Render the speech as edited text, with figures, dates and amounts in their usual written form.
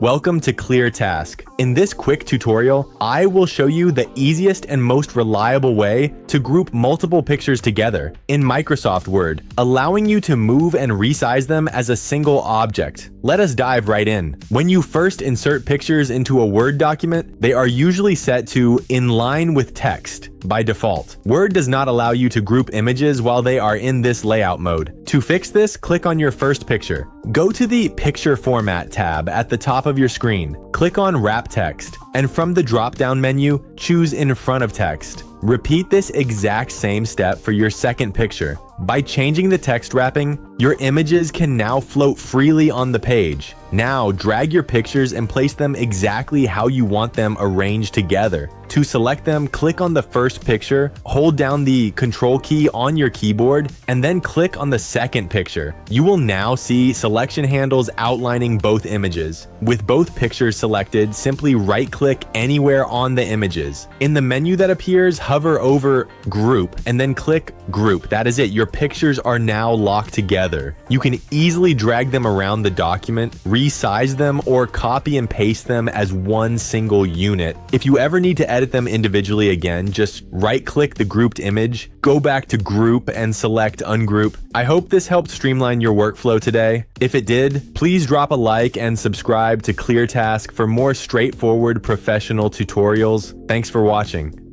Welcome to ClearTask. In this quick tutorial, I will show you the easiest and most reliable way to group multiple pictures together in Microsoft Word, allowing you to move and resize them as a single object. Let us dive right in. When you first insert pictures into a Word document, they are usually set to in line with text by default. Word does not allow you to group images while they are in this layout mode. To fix this, click on your first picture. Go to the Picture Format tab at the top of your screen. Click on Wrap Text, and from the drop-down menu, choose In Front of Text. Repeat this exact same step for your second picture. By changing the text wrapping, your images can now float freely on the page. Now, drag your pictures and place them exactly how you want them arranged together. To select them, click on the first picture, hold down the Control key on your keyboard, and then click on the second picture. You will now see selection handles outlining both images. With both pictures selected, simply right-click anywhere on the images. In the menu that appears, hover over Group, and then click Group. That is it. Your pictures are now locked together. You can easily drag them around the document, resize them, or copy and paste them as one single unit. If you ever need to edit them individually again, just right-click the grouped image, go back to Group, and select Ungroup. I hope this helped streamline your workflow today. If it did, please drop a like and subscribe to ClearTask for more straightforward professional tutorials. Thanks for watching.